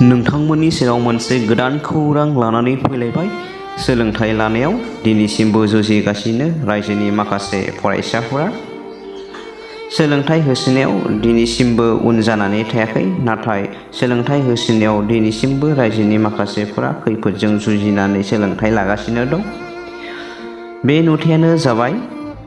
नोंथांमोननि सेराव मोनसे गोदान खौरां लानानै फैलायबाय। सोलोंथाइ लानायाव दिनैसिमबो जुजिगासिनो रायजोनि माखासे फरायसाफोरा। सोलोंथाइ होसोनायाव दिनैसिमबो उन जानानै थायाखै, नाथाय सोलोंथाइ होसोनायाव दिनैसिमबो रायजोनि माखासेफोरा खैफोदजों जुजिनानै सोलोंथाइ लागासिनो दं। बे नुथायानो जाबाय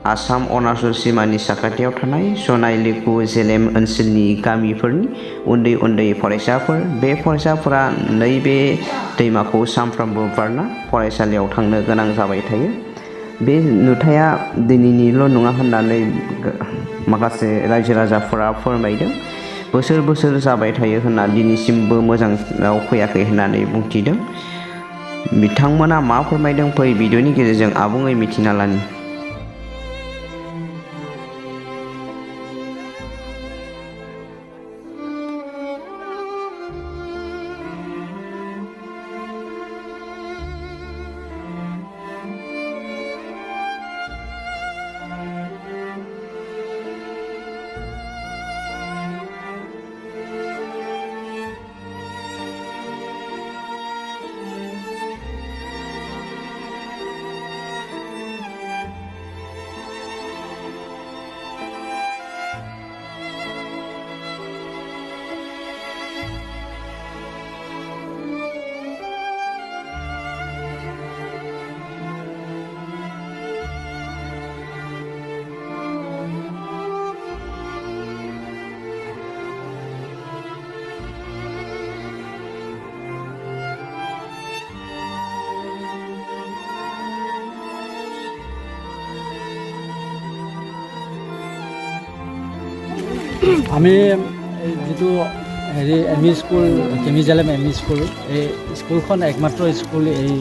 आसाम अरुणाचल सीमानि साखाथियाव थानाय सनाइलिकु जेलेम ओनसोलनि गामिफोरनि उन्दै उन्दै फरायसाफोर। बे फरायसाफोरा नैबे दैमाखौ सानफ्रोमबो बारना फरायसालियाव थांनो गोनां जाबाय थायो। बे नुथाया दिनैनिल' नङा होननानै माखासे रायजो राजाफोरा फोरमायदों। बोसोर बोसोर जाबाय थायो होनना दिनैसिमबो मोजाङाव फैयाखै होननानै बुंथिदों। बिथांमोना मा फोरमायदों फै भिडिअनि गेजेरजों आबुङै मिथिना लानि। আমি যিটো এমই স্কুল কেমিজালেম এমই স্কুল, এই স্কুলখন একমাত্ৰ স্কুল এই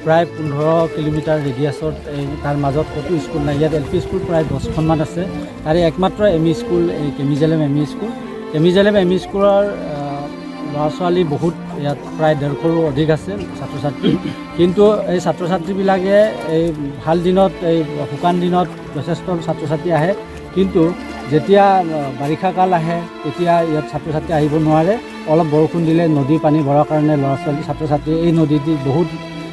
প্ৰায় 15 কিলোমিটাৰ ৰেডিয়াছত। তাৰ মাজত ক'তো স্কুল নাই। ইয়াত এলপি স্কুল প্ৰায় 10খনমান আছে। তাৰে একমাত্ৰ এমই স্কুল এই কেমিজালেম এমই স্কুল। কেমিজালেম এমই স্কুলৰ ল'ৰা ছোৱালী বহুত, ইয়াত প্ৰায় 150ৰো অধিক আছে ছাত্ৰ ছাত্ৰী। কিন্তু এই ছাত্ৰ ছাত্ৰীবিলাকে এই ভাল দিনত, এই শুকান দিনত যথেষ্ট ছাত্ৰ ছাত্ৰী আহে, কিন্তু যেতিয়া বাৰিষা কাল আহে তেতিয়া ইয়াত ছাত্ৰ ছাত্ৰী আহিব নোৱাৰে। অলপ বৰষুণ দিলে নদীৰ পানী ভৰাৰ কাৰণে ল'ৰা ছোৱালী ছাত্ৰ ছাত্ৰী এই নদীটি বহুত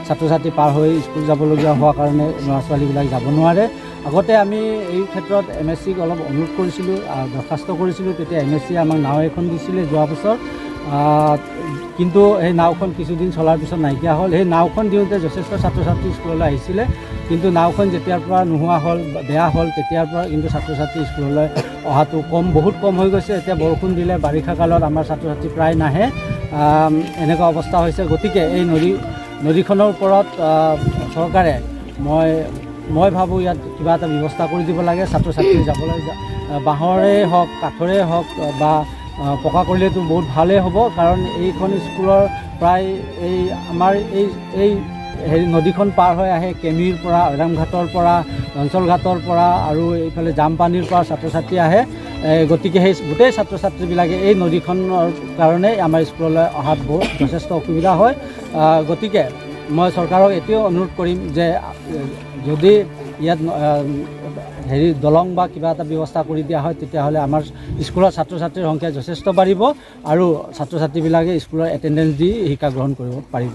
ছাত্ৰ ছাত্ৰী পাৰ হৈ স্কুল যাবলগীয়া হোৱাৰ কাৰণে ল'ৰা ছোৱালীবিলাক যাব নোৱাৰে। আগতে আমি এই ক্ষেত্ৰত MSCক অলপ অনুৰোধ কৰিছিলোঁ, দৰখাস্ত কৰিছিলোঁ। তেতিয়া MSCয়ে আমাক নাও এখন দিছিলে যোৱা বছৰ, কিন্তু সেই নাওখন কিছুদিন চলাৰ পিছত নাইকিয়া হ'ল। সেই নাওখন দিওঁতে যথেষ্ট ছাত্ৰ ছাত্ৰী স্কুললৈ আহিছিলে, কিন্তু নাওখন যেতিয়াৰ পৰা নোহোৱা হ'ল, বেয়া হ'ল, তেতিয়াৰ পৰা কিন্তু ছাত্ৰ ছাত্ৰী স্কুললৈ অহাটো বহুত কম হৈ গৈছে। এতিয়া বৰষুণ দিলে বাৰিষা কালত আমাৰ ছাত্ৰ ছাত্ৰী প্ৰায় নাহে, এনেকুৱা অৱস্থা হৈছে। গতিকে এই নদীখনৰ ওপৰত চৰকাৰে মই ভাবোঁ ইয়াত কিবা এটা ব্যৱস্থা কৰি দিব লাগে। ছাত্ৰ ছাত্ৰী যাবলৈ বাঁহৰে হওক, কাঠৰে হওক বা পকা কৰিলেতো বহুত ভালেই হ'ব, কাৰণ এইখন স্কুলৰ প্ৰায় আমাৰ নদীখন পাৰ হৈ আহে কেমিৰ পৰা, ঐৰামঘাটৰ পৰা, অঞ্চলঘাটৰ পৰা আৰু এইফালে জামপানীৰ পৰা ছাত্ৰ ছাত্ৰী আহে। গতিকে সেই গোটেই ছাত্ৰ ছাত্ৰীবিলাকে এই নদীখনৰ কাৰণে আমাৰ স্কুললৈ অহাত যথেষ্ট অসুবিধা হয়। গতিকে মই চৰকাৰক এতিয়াও অনুৰোধ কৰিম যে যদি ইয়াত দলং বা কিবা এটা ব্যৱস্থা কৰি দিয়া হয়, তেতিয়াহ'লে আমাৰ স্কুলৰ ছাত্ৰ ছাত্ৰীৰ সংখ্যা যথেষ্ট বাঢ়িব আৰু ছাত্ৰ ছাত্ৰীবিলাকে স্কুলৰ এটেণ্ডেঞ্চ দি শিক্ষা গ্ৰহণ কৰিব পাৰিব।